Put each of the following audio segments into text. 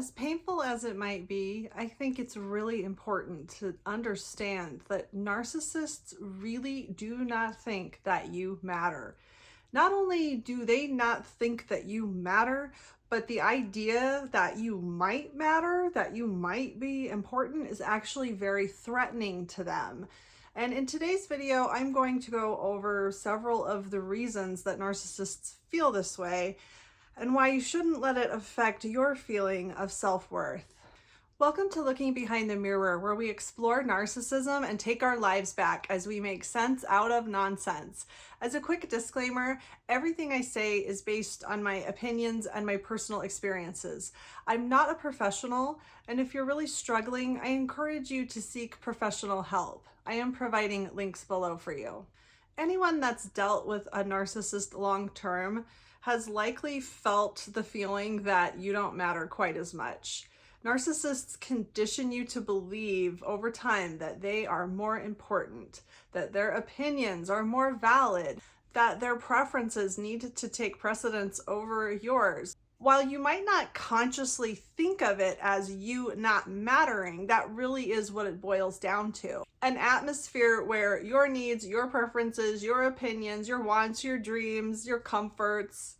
As painful as it might be, I think it's really important to understand that narcissists really do not think that you matter. Not only do they not think that you matter, but the idea that you might matter, that you might be important, is actually very threatening to them. And in today's video, I'm going to go over several of the reasons that narcissists feel this way and why you shouldn't let it affect your feeling of self-worth. Welcome to Looking Behind the Mirror, where we explore narcissism and take our lives back as we make sense out of nonsense. As a quick disclaimer, everything I say is based on my opinions and my personal experiences. I'm not a professional, and if you're really struggling, I encourage you to seek professional help. I am providing links below for you. Anyone that's dealt with a narcissist long-term has likely felt the feeling that you don't matter quite as much. Narcissists condition you to believe over time that they are more important, that their opinions are more valid, that their preferences need to take precedence over yours. While you might not consciously think of it as you not mattering, that really is what it boils down to. An atmosphere where your needs, your preferences, your opinions, your wants, your dreams, your comforts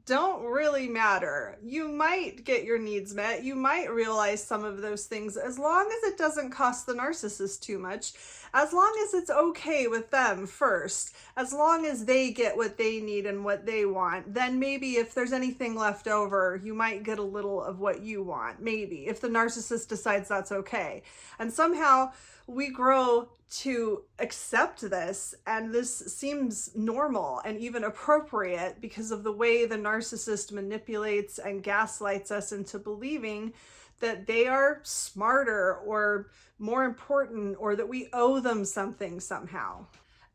don't really matter. You might get your needs met, you might realize some of those things, as long as it doesn't cost the narcissist too much, as long as it's okay with them first, as long as they get what they need and what they want. Then maybe if there's anything left over, you might get a little of what you want, maybe, if the narcissist decides that's okay. And somehow we grow to accept this, and this seems normal and even appropriate because of the way the narcissist manipulates and gaslights us into believing that they are smarter or more important, or that we owe them something somehow.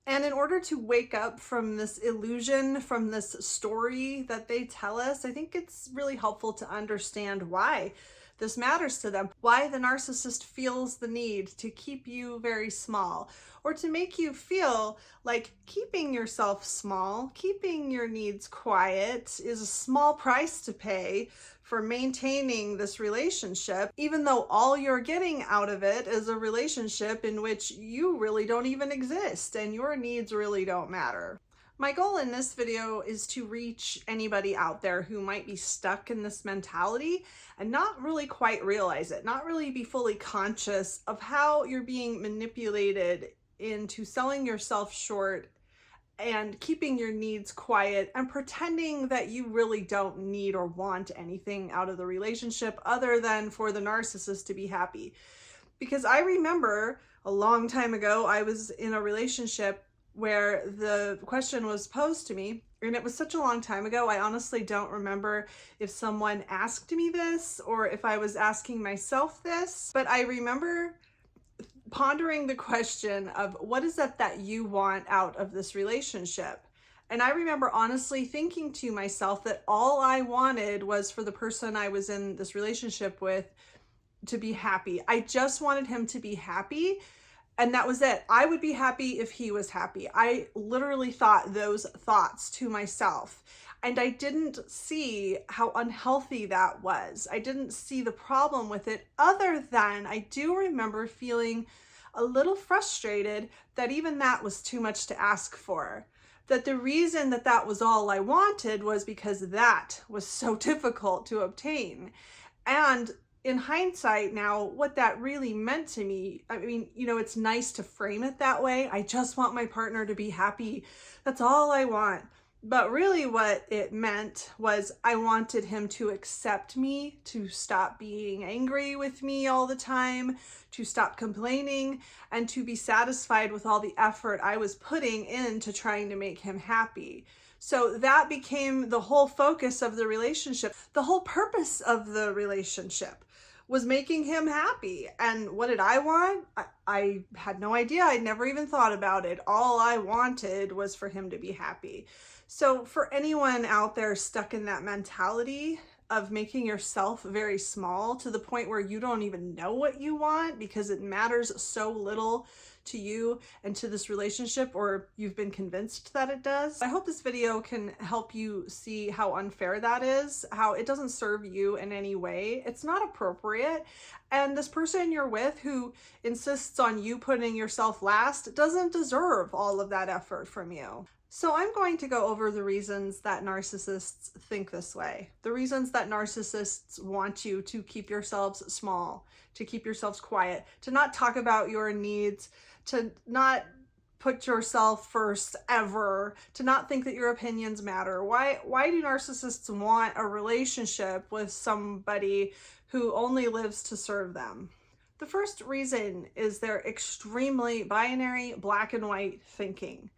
And in order to wake up from this illusion, from this story that they tell us, I think it's really helpful to understand why this matters to them, why the narcissist feels the need to keep you very small, or to make you feel like keeping yourself small, keeping your needs quiet is a small price to pay for maintaining this relationship, even though all you're getting out of it is a relationship in which you really don't even exist and your needs really don't matter. My goal in this video is to reach anybody out there who might be stuck in this mentality and not really quite realize it, not really be fully conscious of how you're being manipulated into selling yourself short and keeping your needs quiet and pretending that you really don't need or want anything out of the relationship other than for the narcissist to be happy. Because I remember a long time ago, I was in a relationship where the question was posed to me, and it was such a long time ago, I honestly don't remember if someone asked me this or if I was asking myself this, but I remember pondering the question of what is it that you want out of this relationship? And I remember honestly thinking to myself that all I wanted was for the person I was in this relationship with to be happy. I just wanted him to be happy. And that was it. I would be happy if he was happy. I literally thought those thoughts to myself. And I didn't see how unhealthy that was. I didn't see the problem with it, other than I do remember feeling a little frustrated that even that was too much to ask for. That the reason that that was all I wanted was because that was so difficult to obtain. And in hindsight now, what that really meant to me, I mean, it's nice to frame it that way. I just want my partner to be happy. That's all I want. But really what it meant was I wanted him to accept me, to stop being angry with me all the time, to stop complaining, and to be satisfied with all the effort I was putting into trying to make him happy. So that became the whole focus of the relationship. The whole purpose of the relationship was making him happy. And what did I want? I had no idea. I'd never even thought about it. All I wanted was for him to be happy. So for anyone out there stuck in that mentality of making yourself very small to the point where you don't even know what you want because it matters so little to you and to this relationship, or you've been convinced that it does. I hope this video can help you see how unfair that is, how it doesn't serve you in any way. It's not appropriate. And this person you're with who insists on you putting yourself last doesn't deserve all of that effort from you. So I'm going to go over the reasons that narcissists think this way. The reasons that narcissists want you to keep yourselves small, to keep yourselves quiet, to not talk about your needs, to not put yourself first ever, to not think that your opinions matter. Why do narcissists want a relationship with somebody who only lives to serve them? The first reason is their extremely binary, black and white thinking.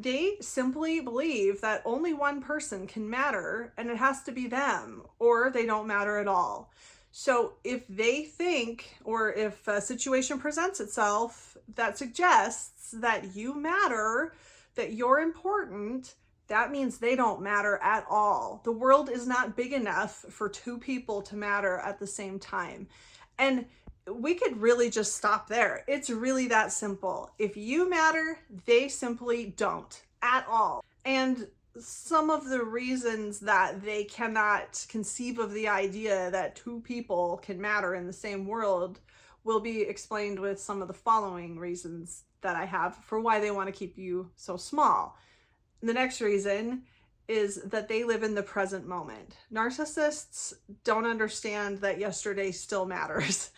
They simply believe that only one person can matter and it has to be them, or they don't matter at all. So if they think, or if a situation presents itself that suggests that you matter, that you're important, that means they don't matter at all. The world is not big enough for two people to matter at the same time. And we could really just stop there. It's really that simple. If you matter, they simply don't at all. And some of the reasons that they cannot conceive of the idea that two people can matter in the same world will be explained with some of the following reasons that I have for why they want to keep you so small. The next reason is that they live in the present moment. Narcissists don't understand that yesterday still matters.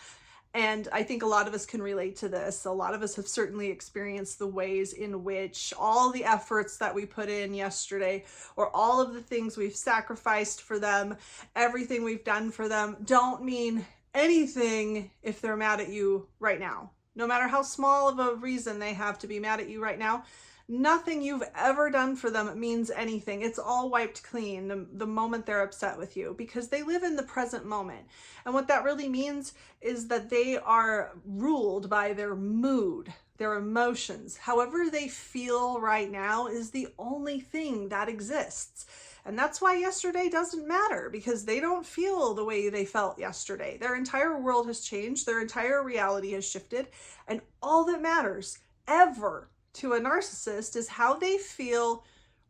And I think a lot of us can relate to this. A lot of us have certainly experienced the ways in which all the efforts that we put in yesterday, or all of the things we've sacrificed for them, everything we've done for them, don't mean anything if they're mad at you right now. No matter how small of a reason they have to be mad at you right now, nothing you've ever done for them means anything. It's all wiped clean the moment they're upset with you, because they live in the present moment. And what that really means is that they are ruled by their mood, their emotions. However they feel right now is the only thing that exists. And that's why yesterday doesn't matter, because they don't feel the way they felt yesterday. Their entire world has changed. Their entire reality has shifted. And all that matters ever to a narcissist is how they feel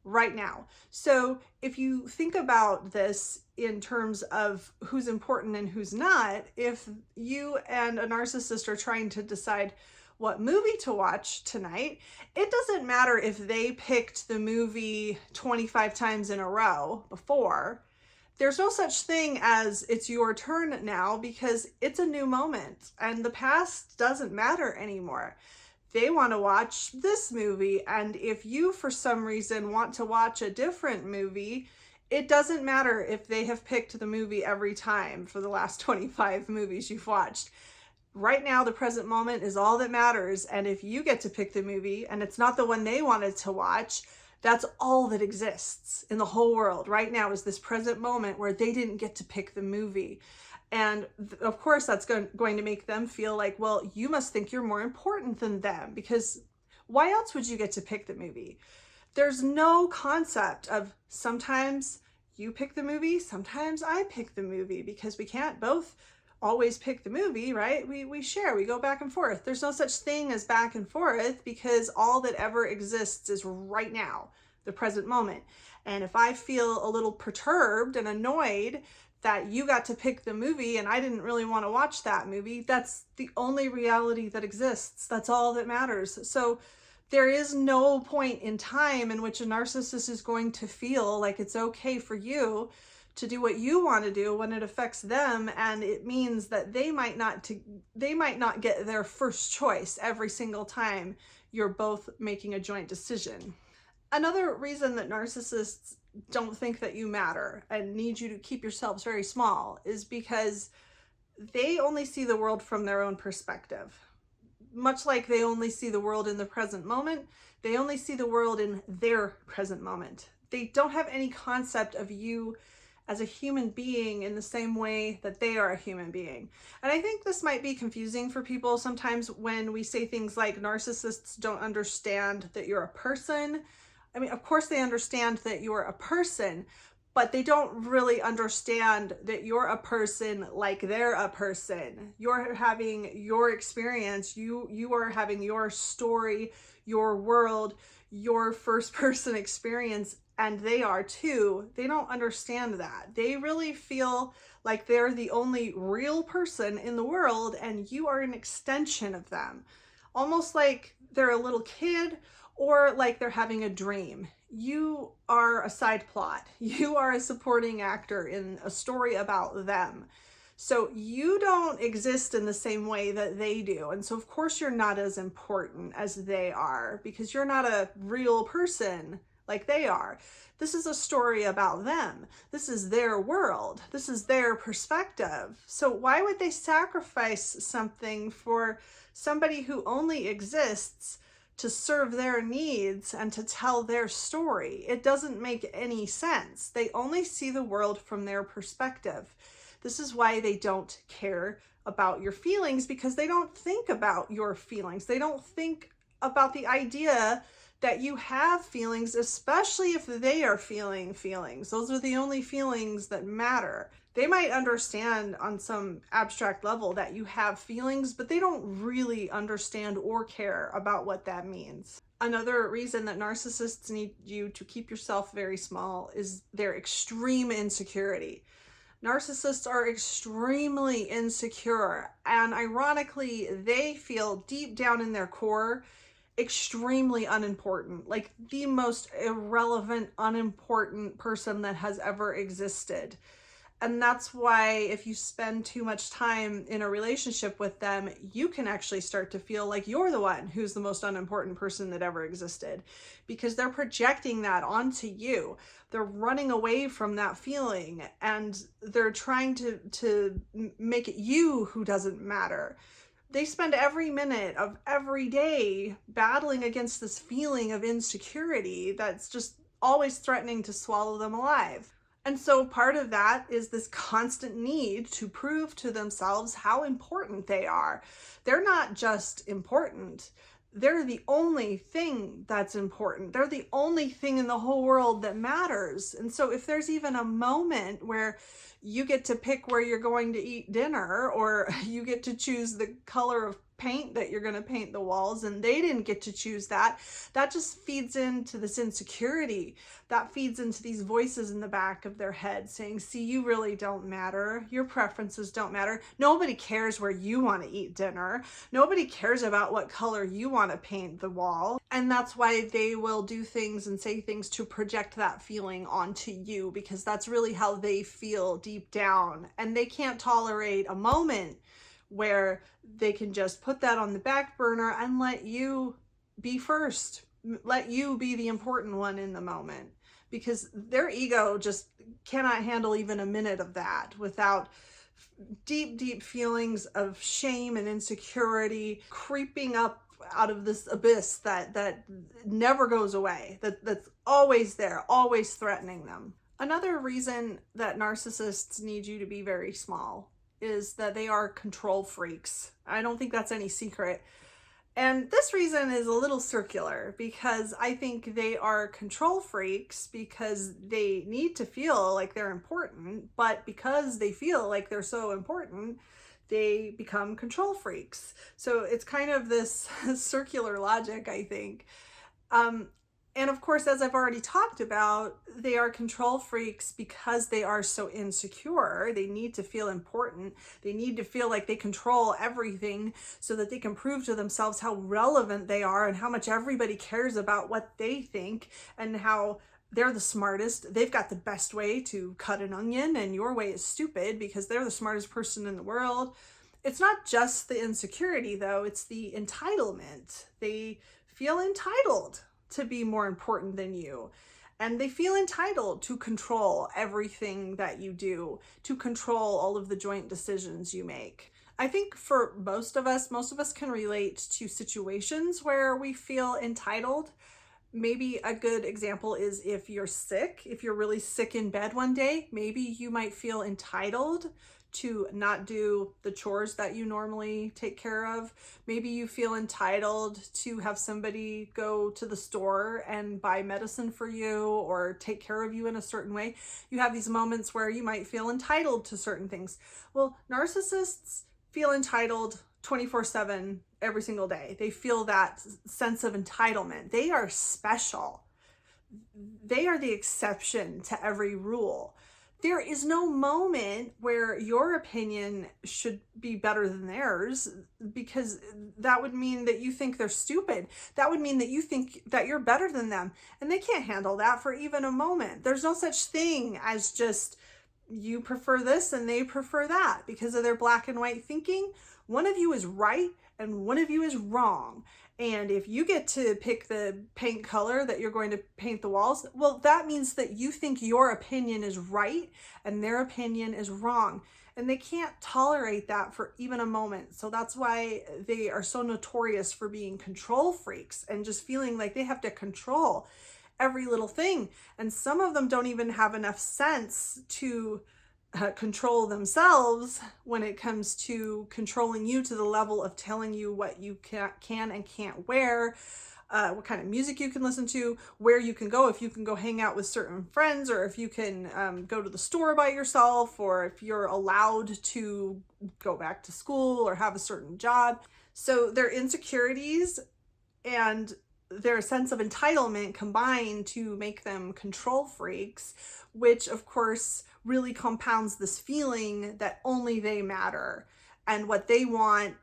right now. So if you think about this in terms of who's important and who's not, if you and a narcissist are trying to decide what movie to watch tonight, it doesn't matter if they picked the movie 25 times in a row before. There's no such thing as it's your turn now, because it's a new moment and the past doesn't matter anymore. They want to watch this movie, and if you for some reason want to watch a different movie, it doesn't matter if they have picked the movie every time for the last 25 movies you've watched. Right now, the present moment is all that matters, and if you get to pick the movie and it's not the one they wanted to watch, that's all that exists in the whole world right now, is this present moment where they didn't get to pick the movie. And of course, that's going to make them feel like, well, you must think you're more important than them, because why else would you get to pick the movie? There's no concept of sometimes you pick the movie, sometimes I pick the movie, because we can't both always pick the movie, right? We share, we go back and forth. There's no such thing as back and forth, because all that ever exists is right now, the present moment. And if I feel a little perturbed and annoyed that you got to pick the movie and I didn't really want to watch that movie, that's the only reality that exists. That's all that matters. So there is no point in time in which a narcissist is going to feel like it's okay for you to do what you want to do when it affects them, and it means that they might not get their first choice every single time you're both making a joint decision. Another reason that narcissists don't think that you matter and need you to keep yourselves very small is because they only see the world from their own perspective. Much like they only see the world in the present moment, they only see the world in their present moment. They don't have any concept of you as a human being in the same way that they are a human being. And I think this might be confusing for people sometimes when we say things like narcissists don't understand that you're a person. I mean, of course they understand that you're a person, but they don't really understand that you're a person like they're a person. You're having your experience, you are having your story, your world, your first person experience, and they are too. They don't understand that. They really feel like they're the only real person in the world and you are an extension of them. Almost like they're a little kid or like they're having a dream. You are a side plot. You are a supporting actor in a story about them. So you don't exist in the same way that they do. And so of course you're not as important as they are because you're not a real person like they are. This is a story about them. This is their world. This is their perspective. So why would they sacrifice something for somebody who only exists to serve their needs and to tell their story? It doesn't make any sense. They only see the world from their perspective. This is why they don't care about your feelings, because they don't think about your feelings. They don't think about the idea that you have feelings, especially if they are feeling feelings. Those are the only feelings that matter. They might understand on some abstract level that you have feelings, but they don't really understand or care about what that means. Another reason that narcissists need you to keep yourself very small is their extreme insecurity. Narcissists are extremely insecure, and ironically, they feel deep down in their core extremely unimportant, like the most irrelevant, unimportant person that has ever existed. And that's why if you spend too much time in a relationship with them, you can actually start to feel like you're the one who's the most unimportant person that ever existed, because they're projecting that onto you. They're running away from that feeling and they're trying to make it you who doesn't matter. They spend every minute of every day battling against this feeling of insecurity that's just always threatening to swallow them alive. And so part of that is this constant need to prove to themselves how important they are. They're not just important. They're the only thing that's important. They're the only thing in the whole world that matters. And so if there's even a moment where you get to pick where you're going to eat dinner, or you get to choose the color of paint that you're going to paint the walls, and they didn't get to choose that, that just feeds into this insecurity. That feeds into these voices in the back of their head saying, see, you really don't matter. Your preferences don't matter. Nobody cares where you want to eat dinner. Nobody cares about what color you want to paint the wall. And that's why they will do things and say things to project that feeling onto you, because that's really how they feel deep down. And they can't tolerate a moment where they can just put that on the back burner and let you be first, let you be the important one in the moment, because their ego just cannot handle even a minute of that without deep feelings of shame and insecurity creeping up out of this abyss that never goes away, that's always there, always threatening them. Another reason that narcissists need you to be very small is that they are control freaks. I don't think that's any secret. And this reason is a little circular, because I think they are control freaks because they need to feel like they're important, but because they feel like they're so important, they become control freaks. So it's kind of this circular logic, I think. And of course, as I've already talked about, they are control freaks because they are so insecure. They need to feel important. They need to feel like they control everything so that they can prove to themselves how relevant they are and how much everybody cares about what they think and how they're the smartest. They've got the best way to cut an onion and your way is stupid because they're the smartest person in the world. It's not just the insecurity, though. It's the entitlement. They feel entitled to be more important than you. And they feel entitled to control everything that you do, to control all of the joint decisions you make. I think for most of us can relate to situations where we feel entitled. Maybe a good example is if you're sick, if you're really sick in bed one day, maybe you might feel entitled to not do the chores that you normally take care of. Maybe you feel entitled to have somebody go to the store and buy medicine for you or take care of you in a certain way. You have these moments where you might feel entitled to certain things. Well, narcissists feel entitled 24/7 every single day. They feel that sense of entitlement. They are special. They are the exception to every rule. There is no moment where your opinion should be better than theirs, because that would mean that you think they're stupid. That would mean that you think that you're better than them, and they can't handle that for even a moment. There's no such thing as just you prefer this and they prefer that because of their black and white thinking. One of you is right and one of you is wrong. And if you get to pick the paint color that you're going to paint the walls, well, that means that you think your opinion is right and their opinion is wrong. And they can't tolerate that for even a moment. So that's why they are so notorious for being control freaks and just feeling like they have to control every little thing. And some of them don't even have enough sense to control themselves when it comes to controlling you to the level of telling you what you can and can't wear, what kind of music you can listen to, where you can go, if you can go hang out with certain friends, or if you can go to the store by yourself, or if you're allowed to go back to school or have a certain job. So their insecurities and their sense of entitlement combine to make them control freaks, which of course really compounds this feeling that only they matter and what they want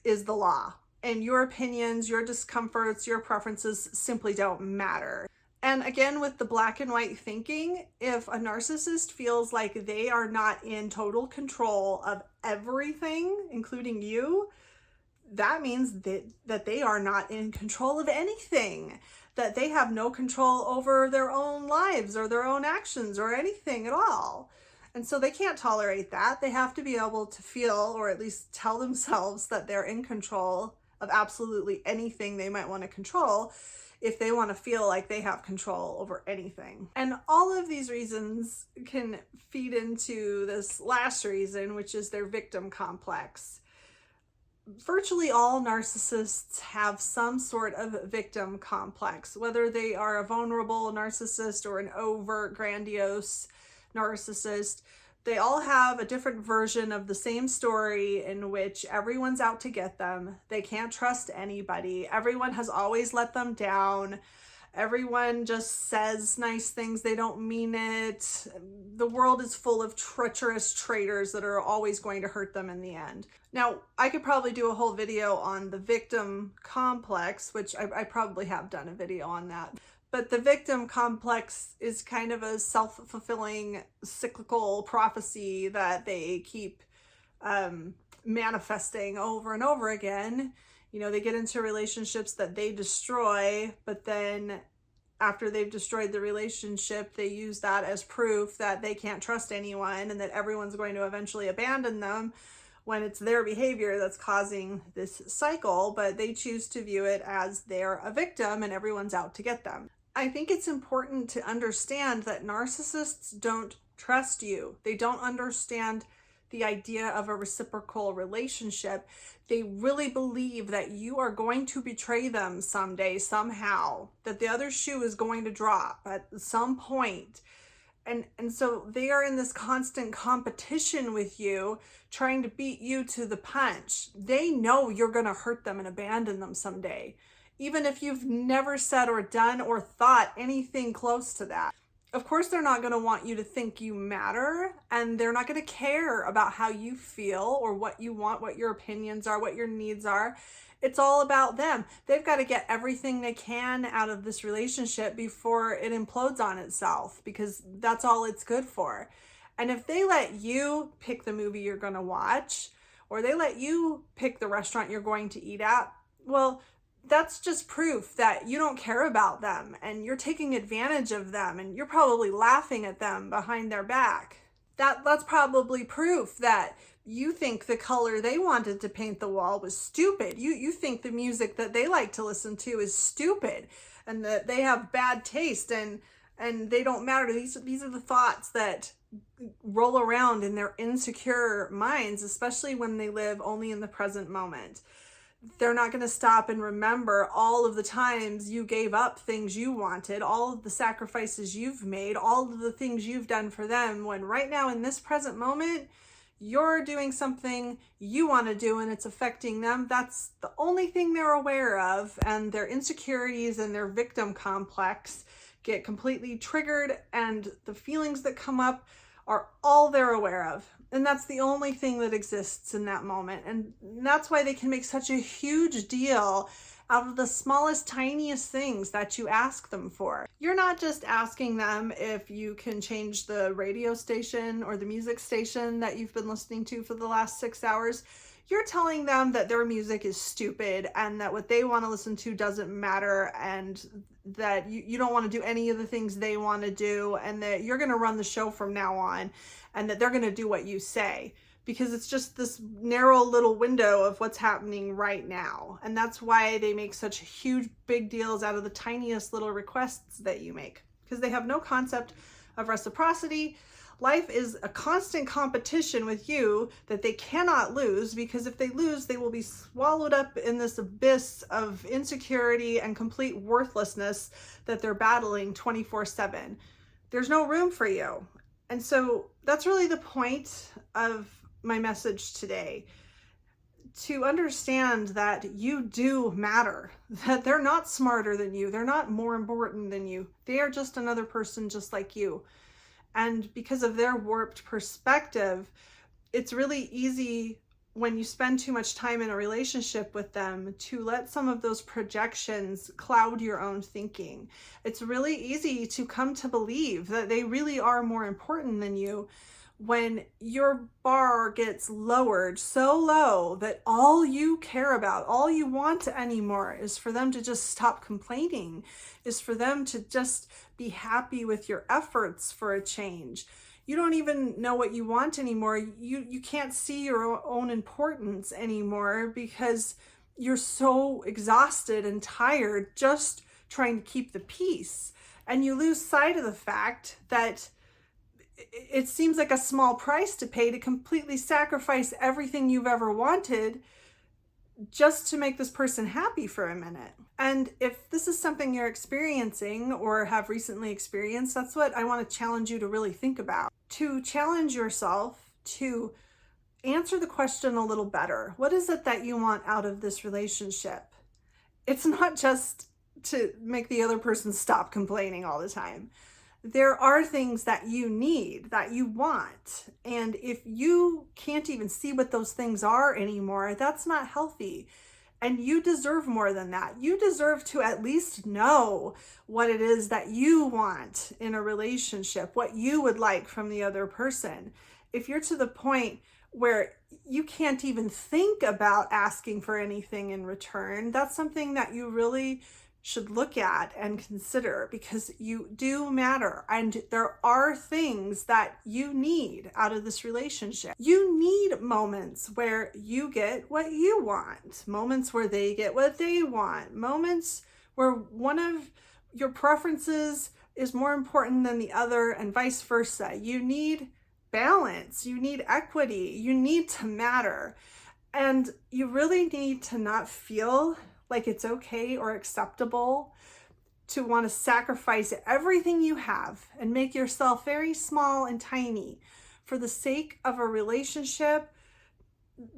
is the law. And your opinions, your discomforts, your preferences simply don't matter. And again, with the black and white thinking, if a narcissist feels like they are not in total control of everything, including you, that means that they are not in control of anything, that they have no control over their own lives or their own actions or anything at all. And so they can't tolerate that. They have to be able to feel, or at least tell themselves, that they're in control of absolutely anything they might want to control if they want to feel like they have control over anything. And all of these reasons can feed into this last reason, which is their victim complex. Virtually all narcissists have some sort of victim complex, whether they are a vulnerable narcissist or an overt, grandiose narcissist. They all have a different version of the same story in which everyone's out to get them. They can't trust anybody. Everyone has always let them down. Everyone just says nice things. They don't mean it. The world is full of treacherous traitors that are always going to hurt them in the end. Now, I could probably do a whole video on the victim complex, which I probably have done a video on that. But the victim complex is kind of a self-fulfilling cyclical prophecy that they keep manifesting over and over again. You know, they get into relationships that they destroy, but then after they've destroyed the relationship, they use that as proof that they can't trust anyone and that everyone's going to eventually abandon them, when it's their behavior that's causing this cycle, but they choose to view it as they're a victim and everyone's out to get them. I think it's important to understand that narcissists don't trust you. They don't understand the idea of a reciprocal relationship. They really believe that you are going to betray them someday, somehow, that the other shoe is going to drop at some point. And so they are in this constant competition with you, trying to beat you to the punch. They know you're going to hurt them and abandon them someday, even if you've never said or done or thought anything close to that. Of course, they're not going to want you to think you matter, and they're not going to care about how you feel or what you want, what your opinions are, what your needs are. It's all about them. They've got to get everything they can out of this relationship before it implodes on itself, because that's all it's good for. And if they let you pick the movie you're going to watch, or they let you pick the restaurant you're going to eat at, well, that's just proof that you don't care about them and you're taking advantage of them and you're probably laughing at them behind their back. That's probably proof that you think the color they wanted to paint the wall was stupid. You think the music that they like to listen to is stupid, and that they have bad taste, and they don't matter. These are the thoughts that roll around in their insecure minds, especially when they live only in the present moment. They're not going to stop and remember all of the times you gave up things you wanted, all of the sacrifices you've made, all of the things you've done for them, when right now in this present moment, you're doing something you want to do and it's affecting them. That's the only thing they're aware of, and their insecurities and their victim complex get completely triggered, and the feelings that come up are all they're aware of. And that's the only thing that exists in that moment. And that's why they can make such a huge deal out of the smallest, tiniest things that you ask them for. You're not just asking them if you can change the radio station or the music station that you've been listening to for the last 6 hours. You're telling them that their music is stupid and that what they want to listen to doesn't matter, and that you don't want to do any of the things they want to do, and that you're going to run the show from now on, and that they're going to do what you say, because it's just this narrow little window of what's happening right now. And that's why they make such huge, big deals out of the tiniest little requests that you make, because they have no concept of reciprocity. Life is a constant competition with you that they cannot lose, because if they lose, they will be swallowed up in this abyss of insecurity and complete worthlessness that they're battling 24/7. There's no room for you. And so that's really the point of my message today, to understand that you do matter, that they're not smarter than you, they're not more important than you, they are just another person just like you. And because of their warped perspective, it's really easy when you spend too much time in a relationship with them to let some of those projections cloud your own thinking. It's really easy to come to believe that they really are more important than you when your bar gets lowered so low that all you care about, all you want anymore is for them to just stop complaining, is for them to just be happy with your efforts for a change. You don't even know what you want anymore. You can't see your own importance anymore because you're so exhausted and tired just trying to keep the peace. And you lose sight of the fact that it seems like a small price to pay to completely sacrifice everything you've ever wanted just to make this person happy for a minute. And if this is something you're experiencing or have recently experienced, that's what I want to challenge you to really think about. To challenge yourself to answer the question a little better. What is it that you want out of this relationship? It's not just to make the other person stop complaining all the time. There are things that you need, that you want. And if you can't even see what those things are anymore, that's not healthy. And you deserve more than that. You deserve to at least know what it is that you want in a relationship, what you would like from the other person. If you're to the point where you can't even think about asking for anything in return, that's something that you really should look at and consider, because you do matter, and there are things that you need out of this relationship. You need moments where you get what you want, moments where they get what they want, moments where one of your preferences is more important than the other, and vice versa. You need balance, you need equity, you need to matter, and you really need to not feel like it's okay or acceptable to want to sacrifice everything you have and make yourself very small and tiny for the sake of a relationship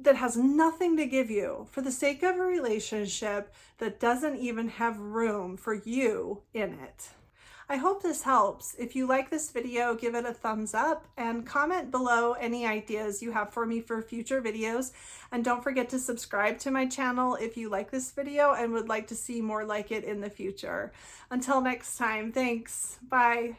that has nothing to give you, for the sake of a relationship that doesn't even have room for you in it. I hope this helps. If you like this video, give it a thumbs up and comment below any ideas you have for me for future videos. And don't forget to subscribe to my channel if you like this video and would like to see more like it in the future. Until next time, thanks. Bye.